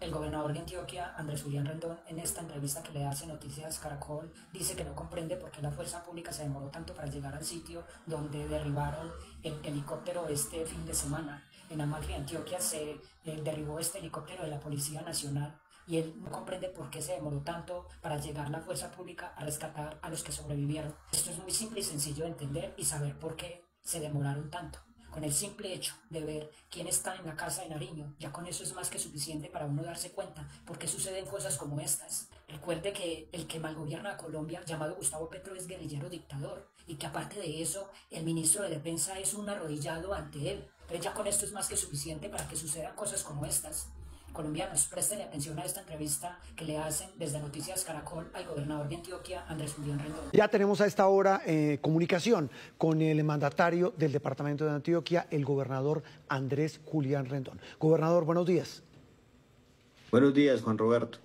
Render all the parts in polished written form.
El gobernador de Antioquia, Andrés Julián Rendón, en esta entrevista que le hace Noticias Caracol, dice que no comprende por qué la fuerza pública se demoró tanto para llegar al sitio donde derribaron el helicóptero este fin de semana. En Amalfi, Antioquia, se derribó este helicóptero de la Policía Nacional y él no comprende por qué se demoró tanto para llegar la fuerza pública a rescatar a los que sobrevivieron. Esto es muy simple y sencillo de entender y saber por qué se demoraron tanto. Con el simple hecho de ver quién está en la casa de Nariño, ya con eso es más que suficiente para uno darse cuenta por qué suceden cosas como estas. Recuerde que el que malgobierna a Colombia, llamado Gustavo Petro, es guerrillero dictador y que aparte de eso, el ministro de Defensa es un arrodillado ante él. Pero ya con esto es más que suficiente para que sucedan cosas como estas. Colombianos, presten atención a esta entrevista que le hacen desde Noticias Caracol al gobernador de Antioquia, Andrés Julián Rendón. Ya tenemos a esta hora comunicación con el mandatario del departamento de Antioquia, el gobernador Andrés Julián Rendón. Gobernador, buenos días. Buenos días, Juan Roberto.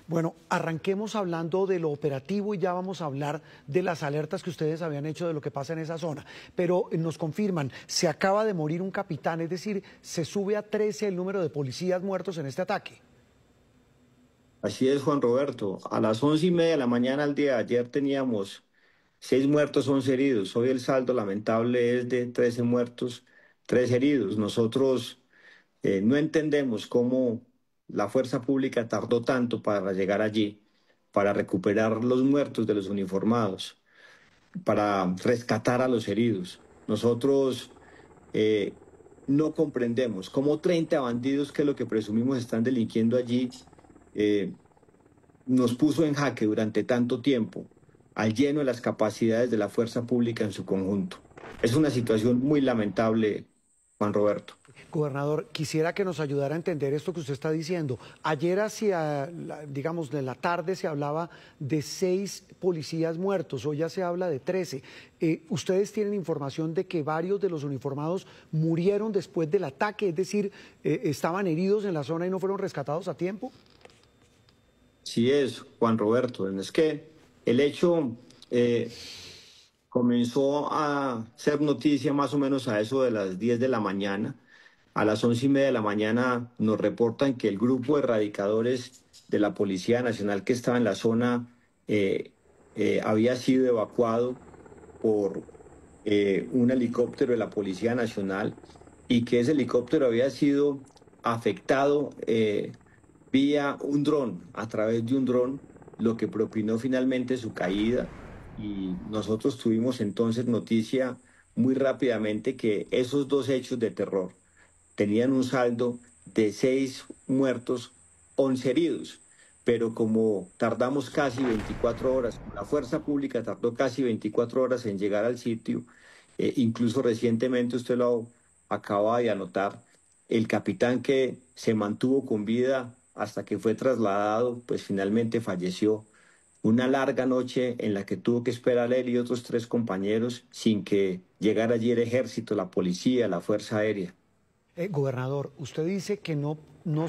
Bueno, arranquemos hablando de lo operativo y ya vamos a hablar de las alertas que ustedes habían hecho de lo que pasa en esa zona. Pero nos confirman, se acaba de morir un capitán, es decir, se sube a 13 el número de policías muertos en este ataque. Así es, Juan Roberto. A las 11:30 de la mañana al día de ayer teníamos 6 muertos, 11 heridos. Hoy el saldo lamentable es de 13 muertos, 3 heridos. Nosotros no entendemos cómo la fuerza pública tardó tanto para llegar allí, para recuperar los muertos de los uniformados, para rescatar a los heridos. Nosotros no comprendemos cómo 30 bandidos, que es lo que presumimos están delinquiendo allí, nos puso en jaque durante tanto tiempo, al lleno de las capacidades de la fuerza pública en su conjunto. Es una situación muy lamentable, Juan Roberto. Gobernador, quisiera que nos ayudara a entender esto que usted está diciendo. Ayer hacia, digamos, de la tarde se hablaba de 6 policías muertos, hoy ya se habla de 13. ¿Ustedes tienen información de que varios de los uniformados murieron después del ataque? Es decir, ¿estaban heridos en la zona y no fueron rescatados a tiempo? Sí es, Juan Roberto. Es que el hecho comenzó a ser noticia más o menos a eso de las 10 de la mañana. A las 11:30 de la mañana nos reportan que el grupo de radicadores de la Policía Nacional que estaba en la zona había sido evacuado por un helicóptero de la Policía Nacional y que ese helicóptero había sido afectado vía un dron, a través de un dron, lo que propinó finalmente su caída. Y nosotros tuvimos entonces noticia muy rápidamente que esos dos hechos de terror tenían un saldo de 6 muertos, 11 heridos. Pero como tardamos casi 24 horas, la fuerza pública tardó casi 24 horas en llegar al sitio, incluso recientemente usted lo acaba de anotar, el capitán que se mantuvo con vida hasta que fue trasladado, pues finalmente falleció. Una larga noche en la que tuvo que esperar él y otros 3 compañeros sin que llegara allí el ejército, la policía, la fuerza aérea. Gobernador, usted dice que no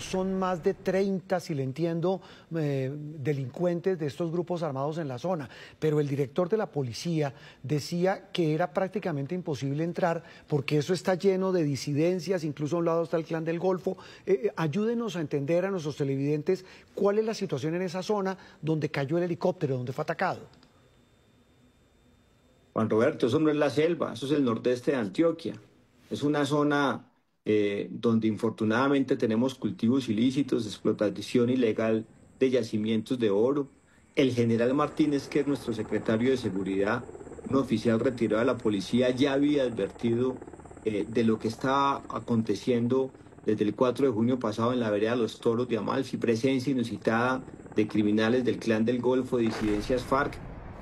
son más de 30, si le entiendo, delincuentes de estos grupos armados en la zona, pero el director de la policía decía que era prácticamente imposible entrar porque eso está lleno de disidencias, incluso a un lado está el Clan del Golfo. Ayúdenos a entender a nuestros televidentes cuál es la situación en esa zona donde cayó el helicóptero, donde fue atacado. Juan Roberto, eso no es la selva, eso es el nordeste de Antioquia. Es una zona donde infortunadamente tenemos cultivos ilícitos, explotación ilegal de yacimientos de oro. El general Martínez, que es nuestro secretario de Seguridad, un oficial retirado de la policía, ya había advertido de lo que estaba aconteciendo desde el 4 de junio pasado en la vereda Los Toros de Amalfi, presencia inusitada de criminales del Clan del Golfo, de disidencias FARC.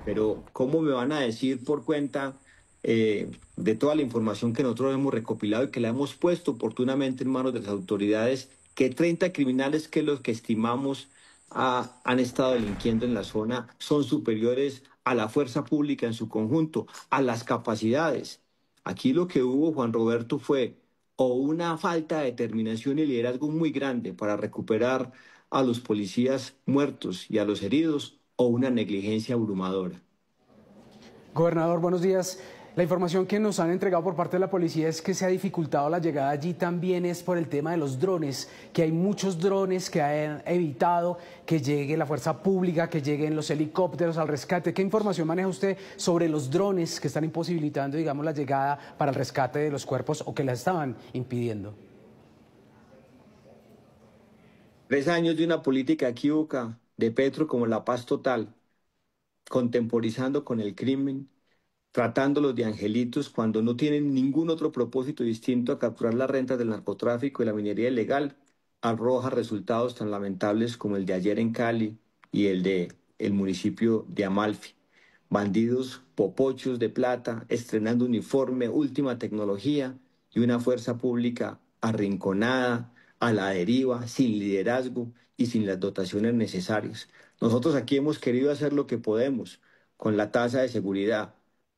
Pero ¿cómo me van a decir por cuenta de toda la información que nosotros hemos recopilado y que la hemos puesto oportunamente en manos de las autoridades, que 30 criminales, que los que estimamos han estado delinquiendo en la zona, son superiores a la fuerza pública en su conjunto, a las capacidades? Aquí lo que hubo, Juan Roberto, fue o una falta de determinación y liderazgo muy grande para recuperar a los policías muertos y a los heridos, o una negligencia abrumadora. Gobernador, buenos días. La información que nos han entregado por parte de la policía es que se ha dificultado la llegada allí también es por el tema de los drones, que hay muchos drones que han evitado que llegue la fuerza pública, que lleguen los helicópteros al rescate. ¿Qué información maneja usted sobre los drones que están imposibilitando, digamos, la llegada para el rescate de los cuerpos o que la estaban impidiendo? 3 años de una política equívoca de Petro como la paz total, contemporizando con el crimen, tratándolos de angelitos cuando no tienen ningún otro propósito distinto a capturar las rentas del narcotráfico y la minería ilegal, arroja resultados tan lamentables como el de ayer en Cali y el de el municipio de Amalfi. Bandidos popochos de plata, estrenando uniforme, última tecnología y una fuerza pública arrinconada, a la deriva, sin liderazgo y sin las dotaciones necesarias. Nosotros aquí hemos querido hacer lo que podemos con la tasa de seguridad,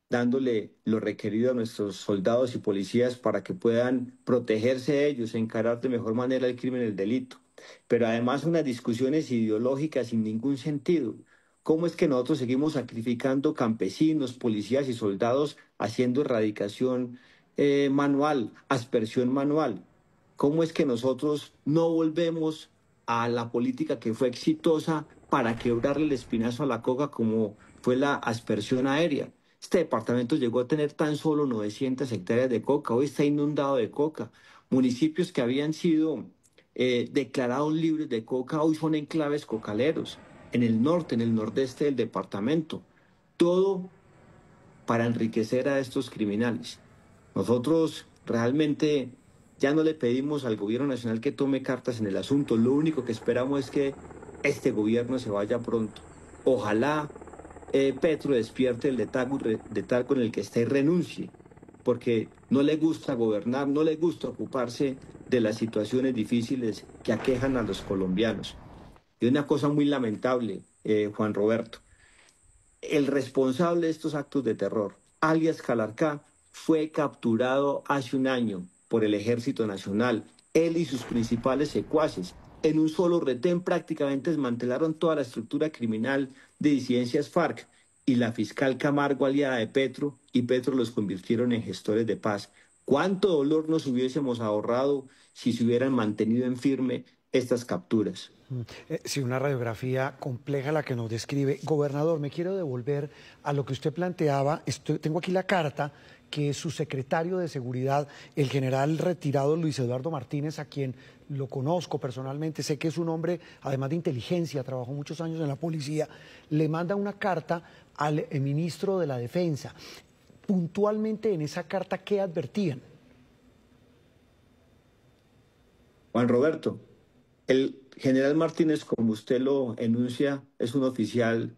dándole lo requerido a nuestros soldados y policías para que puedan protegerse ellos, encarar de mejor manera el crimen y el delito. Pero además unas discusiones ideológicas sin ningún sentido. ¿Cómo es que nosotros seguimos sacrificando campesinos, policías y soldados haciendo erradicación manual, aspersión manual? ¿Cómo es que nosotros no volvemos a la política que fue exitosa para quebrarle el espinazo a la coca como fue la aspersión aérea? Este departamento llegó a tener tan solo 900 hectáreas de coca, hoy está inundado de coca. Municipios que habían sido declarados libres de coca, hoy son enclaves cocaleros, en el norte, en el nordeste del departamento. Todo para enriquecer a estos criminales. Nosotros realmente ya no le pedimos al gobierno nacional que tome cartas en el asunto, lo único que esperamos es que este gobierno se vaya pronto. Ojalá Petro despierte el letargo en el que está y renuncie, porque no le gusta gobernar, no le gusta ocuparse de las situaciones difíciles que aquejan a los colombianos. Y una cosa muy lamentable, Juan Roberto, el responsable de estos actos de terror, alias Calarcá, fue capturado hace un año por el Ejército Nacional. Él y sus principales secuaces, en un solo retén, prácticamente desmantelaron toda la estructura criminal de disidencias FARC y la fiscal Camargo, aliada de Petro, y Petro los convirtieron en gestores de paz. ¿Cuánto dolor nos hubiésemos ahorrado si se hubieran mantenido en firme estas capturas? Sí, una radiografía compleja la que nos describe. Gobernador, me quiero devolver a lo que usted planteaba. Tengo aquí la carta que su secretario de Seguridad, el general retirado Luis Eduardo Martínez, a quien lo conozco personalmente, sé que es un hombre, además de inteligencia, trabajó muchos años en la policía, le manda una carta al ministro de la Defensa. Puntualmente en esa carta, ¿qué advertían? Juan Roberto, el general Martínez, como usted lo enuncia, es un oficial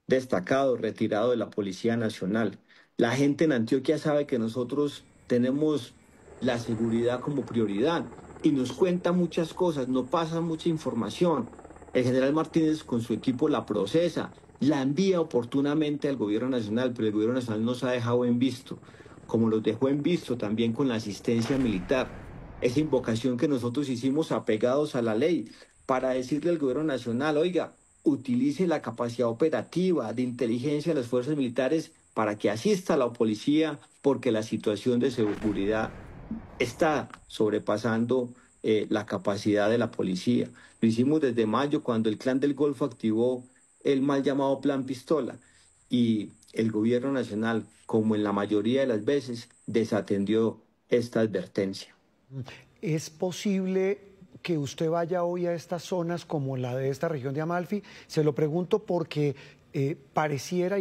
destacado, retirado de la Policía Nacional. La gente en Antioquia sabe que nosotros tenemos la seguridad como prioridad y nos cuenta muchas cosas, nos pasa mucha información. El general Martínez con su equipo la procesa, la envía oportunamente al gobierno nacional, pero el gobierno nacional nos ha dejado en visto, como los dejó en visto también con la asistencia militar. Esa invocación que nosotros hicimos apegados a la ley para decirle al gobierno nacional, oiga, utilice la capacidad operativa de inteligencia de las fuerzas militares para que asista a la policía, porque la situación de seguridad está sobrepasando la capacidad de la policía. Lo hicimos desde mayo, cuando el Clan del Golfo activó el mal llamado Plan Pistola, y el gobierno nacional, como en la mayoría de las veces, desatendió esta advertencia. ¿Es posible que usted vaya hoy a estas zonas como la de esta región de Amalfi? Se lo pregunto porque pareciera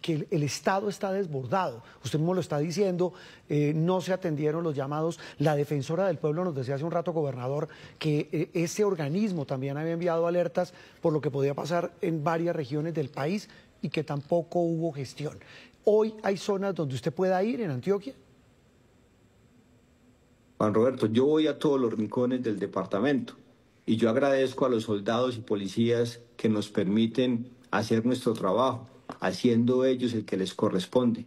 que el Estado está desbordado. Usted mismo lo está diciendo, no se atendieron los llamados. La Defensora del Pueblo nos decía hace un rato, gobernador, que ese organismo también había enviado alertas por lo que podía pasar en varias regiones del país y que tampoco hubo gestión. ¿Hoy hay zonas donde usted pueda ir en Antioquia? Juan Roberto, yo voy a todos los rincones del departamento y yo agradezco a los soldados y policías que nos permiten hacer nuestro trabajo, haciendo ellos el que les corresponde.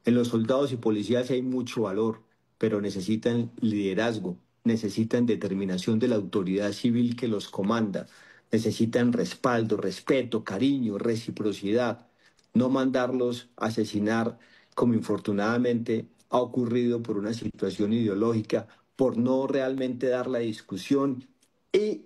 En los soldados y policías hay mucho valor, pero necesitan liderazgo, necesitan determinación de la autoridad civil que los comanda, necesitan respaldo, respeto, cariño, reciprocidad, no mandarlos a asesinar como infortunadamente ha ocurrido por una situación ideológica, por no realmente dar la discusión y,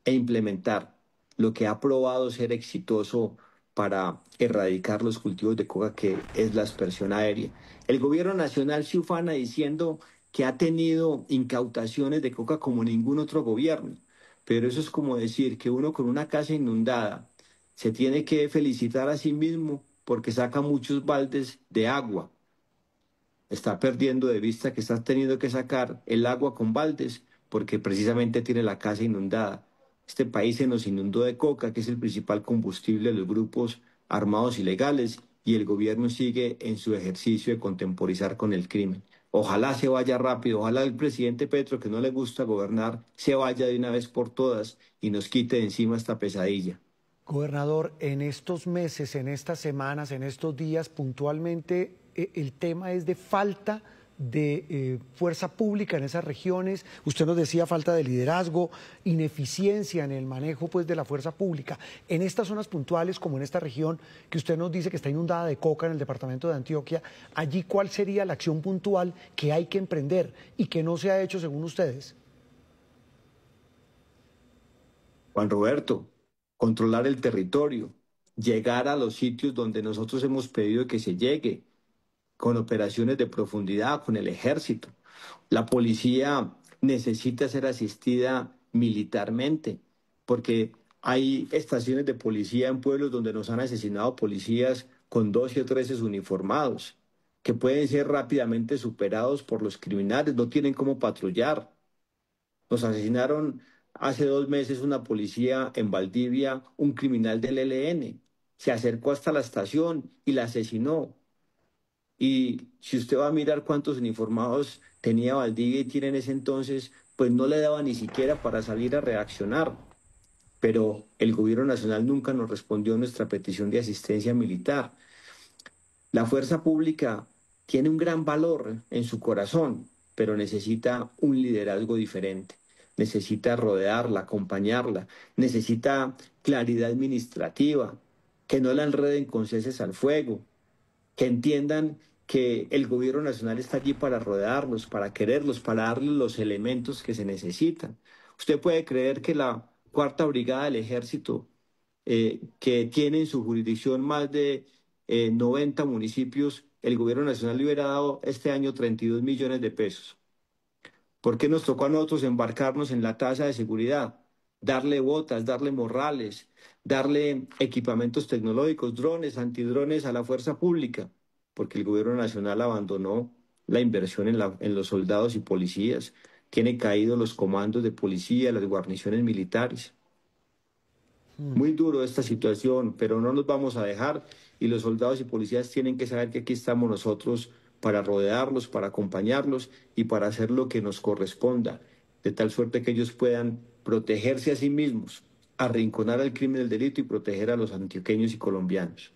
e implementar lo que ha probado ser exitoso para erradicar los cultivos de coca, que es la aspersión aérea. El gobierno nacional se ufana diciendo que ha tenido incautaciones de coca como ningún otro gobierno, pero eso es como decir que uno con una casa inundada se tiene que felicitar a sí mismo porque saca muchos baldes de agua. Está perdiendo de vista que está teniendo que sacar el agua con baldes porque precisamente tiene la casa inundada. Este país se nos inundó de coca, que es el principal combustible de los grupos armados ilegales, y el gobierno sigue en su ejercicio de contemporizar con el crimen. Ojalá se vaya rápido, ojalá el presidente Petro, que no le gusta gobernar, se vaya de una vez por todas y nos quite de encima esta pesadilla. Gobernador, en estos meses, en estas semanas, en estos días, puntualmente el tema es de falta de fuerza pública en esas regiones. Usted nos decía falta de liderazgo, ineficiencia en el manejo pues, de la fuerza pública. En estas zonas puntuales, como en esta región que usted nos dice que está inundada de coca en el departamento de Antioquia, allí ¿cuál sería la acción puntual que hay que emprender y que no se ha hecho según ustedes? Juan Roberto, controlar el territorio, llegar a los sitios donde nosotros hemos pedido que se llegue, con operaciones de profundidad, con el ejército. La policía necesita ser asistida militarmente, porque hay estaciones de policía en pueblos donde nos han asesinado policías con 12 o 13 uniformados, que pueden ser rápidamente superados por los criminales, no tienen cómo patrullar. Nos asesinaron hace 2 meses una policía en Valdivia, un criminal del ELN. Se acercó hasta la estación y la asesinó. Y si usted va a mirar cuántos uniformados tenía Valdivia y tiene en ese entonces, pues no le daba ni siquiera para salir a reaccionar. Pero el gobierno nacional nunca nos respondió a nuestra petición de asistencia militar. La fuerza pública tiene un gran valor en su corazón, pero necesita un liderazgo diferente. Necesita rodearla, acompañarla, necesita claridad administrativa, que no la enreden con ceses al fuego, que entiendan que el gobierno nacional está allí para rodearlos, para quererlos, para darles los elementos que se necesitan. Usted puede creer que la Cuarta Brigada del Ejército, que tiene en su jurisdicción más de 90 municipios, el gobierno nacional le hubiera dado este año 32 millones de pesos. ¿Por qué nos tocó a nosotros embarcarnos en la tasa de seguridad? Darle botas, darle morrales, darle equipamientos tecnológicos, drones, antidrones a la fuerza pública, porque el gobierno nacional abandonó la inversión en los soldados y policías, tiene caído los comandos de policía, las guarniciones militares. Muy duro esta situación, pero no nos vamos a dejar, y los soldados y policías tienen que saber que aquí estamos nosotros para rodearlos, para acompañarlos y para hacer lo que nos corresponda, de tal suerte que ellos puedan protegerse a sí mismos, arrinconar al crimen del delito y proteger a los antioqueños y colombianos.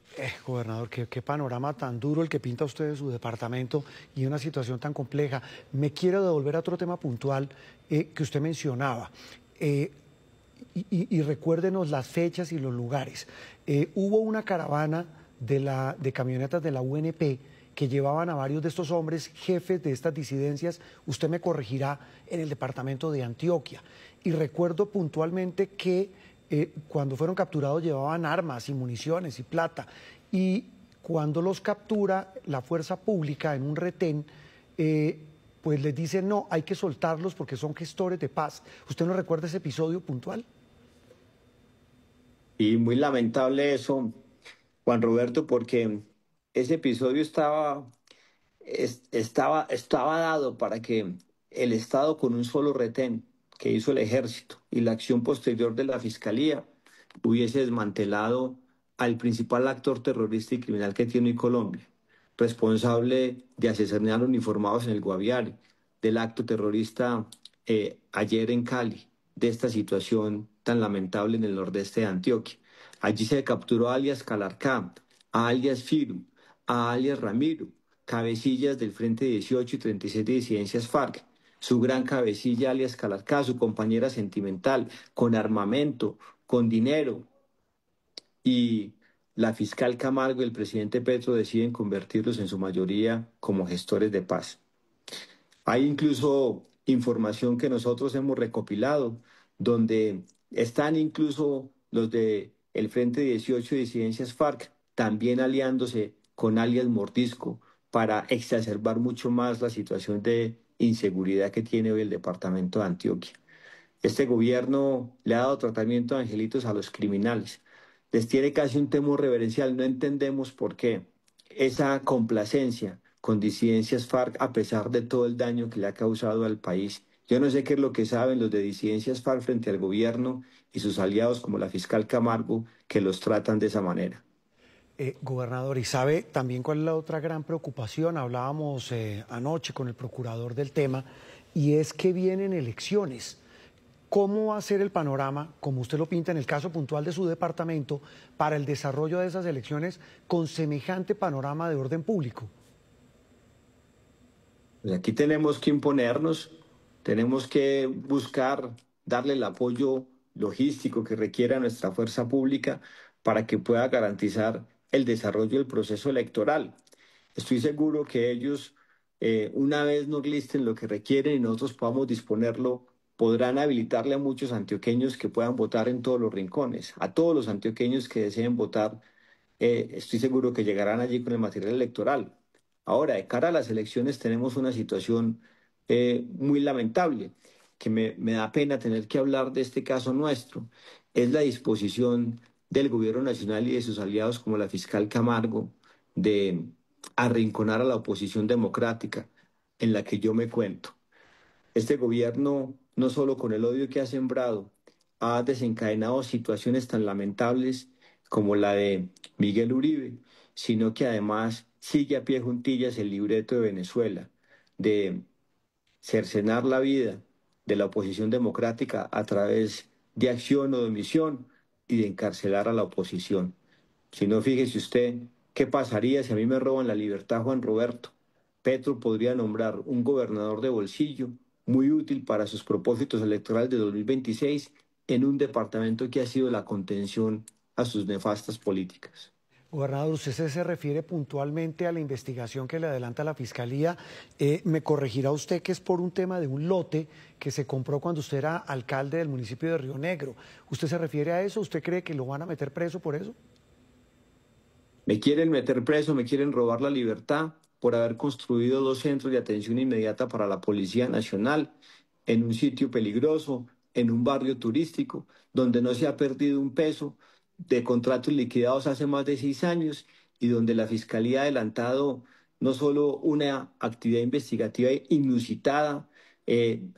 Gobernador, qué panorama tan duro el que pinta usted de su departamento y una situación tan compleja. Me quiero devolver a otro tema puntual que usted mencionaba. Y recuérdenos las fechas y los lugares. Hubo una caravana de camionetas de la UNP que llevaban a varios de estos hombres, jefes de estas disidencias, usted me corregirá, en el departamento de Antioquia. Y recuerdo puntualmente que cuando fueron capturados llevaban armas y municiones y plata. Y cuando los captura la fuerza pública en un retén, pues les dicen no, hay que soltarlos porque son gestores de paz. ¿Usted no recuerda ese episodio puntual? Y muy lamentable eso, Juan Roberto, porque ese episodio estaba dado para que el Estado, con un solo retén que hizo el ejército y la acción posterior de la fiscalía, hubiese desmantelado al principal actor terrorista y criminal que tiene hoy Colombia, responsable de asesinar uniformados en el Guaviare, del acto terrorista ayer en Cali, de esta situación tan lamentable en el nordeste de Antioquia. Allí se capturó a alias Calarcá, a alias Firu, a alias Ramiro, cabecillas del Frente 18 y 36 de disidencias FARC, su gran cabecilla alias Calarcá, su compañera sentimental, con armamento, con dinero, y la fiscal Camargo y el presidente Petro deciden convertirlos en su mayoría como gestores de paz. Hay incluso información que nosotros hemos recopilado, donde están incluso los de el Frente 18 Disidencias FARC, también aliándose con alias Mordisco para exacerbar mucho más la situación de inseguridad que tiene hoy el departamento de Antioquia. Este gobierno le ha dado tratamiento de angelitos a los criminales. Les tiene casi un temor reverencial. No entendemos por qué esa complacencia con disidencias FARC a pesar de todo el daño que le ha causado al país. Yo no sé qué es lo que saben los de disidencias FARC frente al gobierno y sus aliados como la fiscal Camargo que los tratan de esa manera. Gobernador, ¿y sabe también cuál es la otra gran preocupación? Hablábamos anoche con el procurador del tema, y es que vienen elecciones. ¿Cómo va a ser el panorama, como usted lo pinta en el caso puntual de su departamento, para el desarrollo de esas elecciones con semejante panorama de orden público? Pues aquí tenemos que imponernos, tenemos que buscar darle el apoyo logístico que requiera nuestra fuerza pública para que pueda garantizar el desarrollo del proceso electoral. Estoy seguro que ellos, una vez nos listen lo que requieren y nosotros podamos disponerlo, podrán habilitarle a muchos antioqueños que puedan votar en todos los rincones. A todos los antioqueños que deseen votar, estoy seguro que llegarán allí con el material electoral. Ahora, de cara a las elecciones tenemos una situación muy lamentable, que me da pena tener que hablar de este caso nuestro. Es la disposición del gobierno nacional y de sus aliados como la fiscal Camargo de arrinconar a la oposición democrática en la que yo me cuento. Este gobierno, no solo con el odio que ha sembrado, ha desencadenado situaciones tan lamentables como la de Miguel Uribe, sino que además sigue a pie juntillas el libreto de Venezuela, de cercenar la vida de la oposición democrática a través de acción o de omisión y de encarcelar a la oposición. Si no, fíjese usted, ¿qué pasaría si a mí me roban la libertad, Juan Roberto? Petro podría nombrar un gobernador de bolsillo muy útil para sus propósitos electorales de 2026 en un departamento que ha sido la contención a sus nefastas políticas. Gobernador, usted se refiere puntualmente a la investigación que le adelanta la Fiscalía. Me corregirá usted que es por un tema de un lote que se compró cuando usted era alcalde del municipio de Río Negro. ¿Usted se refiere a eso? ¿Usted cree que lo van a meter preso por eso? Me quieren meter preso, me quieren robar la libertad por haber construido 2 centros de atención inmediata para la Policía Nacional en un sitio peligroso, en un barrio turístico, donde no se ha perdido un peso, de contratos liquidados hace más de 6 años y donde la Fiscalía ha adelantado no solo una actividad investigativa inusitada,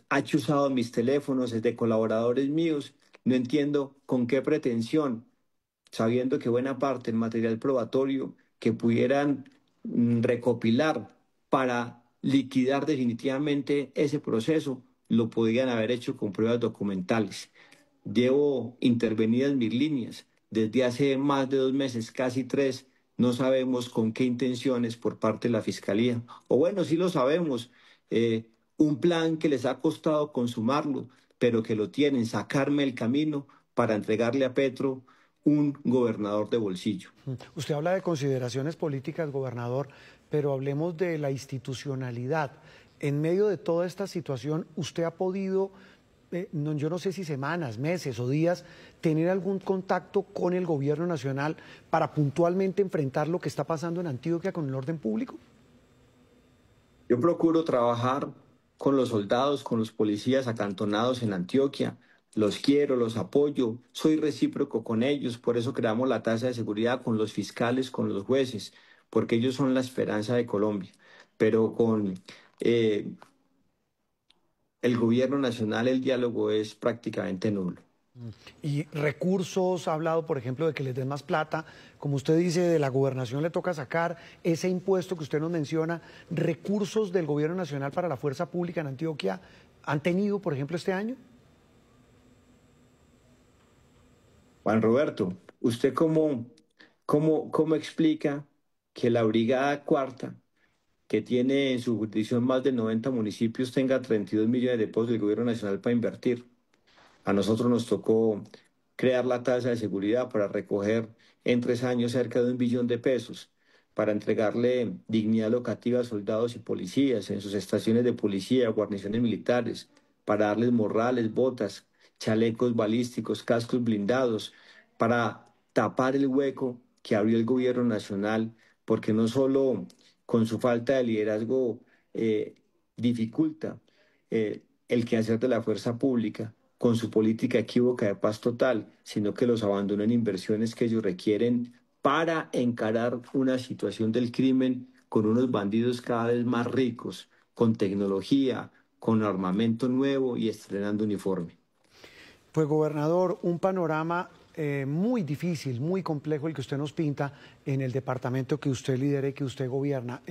ha chuzado mis teléfonos de colaboradores míos. No entiendo con qué pretensión, sabiendo que buena parte del material probatorio que pudieran recopilar para liquidar definitivamente ese proceso, lo podían haber hecho con pruebas documentales. Llevo intervenidas mis líneas desde hace más de 2 meses, casi 3. No sabemos con qué intenciones por parte de la Fiscalía. O bueno, sí lo sabemos. Un plan que les ha costado consumarlo, pero que lo tienen, sacarme el camino para entregarle a Petro un gobernador de bolsillo. Usted habla de consideraciones políticas, gobernador, pero hablemos de la institucionalidad. En medio de toda esta situación, ¿usted ha podido, yo no sé si semanas, meses o días, tener algún contacto con el gobierno nacional para puntualmente enfrentar lo que está pasando en Antioquia con el orden público? Yo procuro trabajar con los soldados, con los policías acantonados en Antioquia. Los quiero, los apoyo, soy recíproco con ellos, por eso creamos la tasa de seguridad con los fiscales, con los jueces, porque ellos son la esperanza de Colombia. Pero con el gobierno nacional el diálogo es prácticamente nulo. Y recursos, ha hablado, por ejemplo, de que les den más plata. Como usted dice, de la gobernación le toca sacar ese impuesto que usted nos menciona. ¿Recursos del gobierno nacional para la fuerza pública en Antioquia han tenido, por ejemplo, este año? Juan Roberto, ¿usted cómo explica que la Brigada Cuarta, que tiene en su jurisdicción más de 90 municipios, tenga 32 millones de pesos del gobierno nacional para invertir? A nosotros nos tocó crear la tasa de seguridad para recoger en 3 años cerca de 1 billón de pesos, para entregarle dignidad locativa a soldados y policías en sus estaciones de policía, guarniciones militares, para darles morrales, botas, chalecos balísticos, cascos blindados, para tapar el hueco que abrió el gobierno nacional, porque no solo con su falta de liderazgo dificulta el quehacer de la fuerza pública, con su política equívoca de paz total, sino que los abandonó en inversiones que ellos requieren para encarar una situación del crimen con unos bandidos cada vez más ricos, con tecnología, con armamento nuevo y estrenando uniforme. Pues gobernador, un panorama muy difícil, muy complejo el que usted nos pinta en el departamento que usted lidera y que usted gobierna.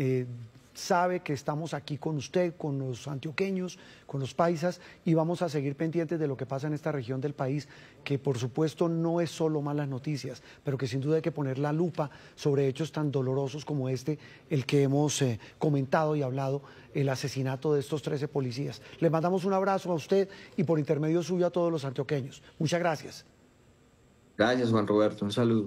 Sabe que estamos aquí con usted, con los antioqueños, con los paisas, y vamos a seguir pendientes de lo que pasa en esta región del país, que por supuesto no es solo malas noticias, pero que sin duda hay que poner la lupa sobre hechos tan dolorosos como este, el que hemos comentado y hablado, el asesinato de estos 13 policías. Le mandamos un abrazo a usted y por intermedio suyo a todos los antioqueños. Muchas gracias. Gracias, Juan Roberto. Un saludo.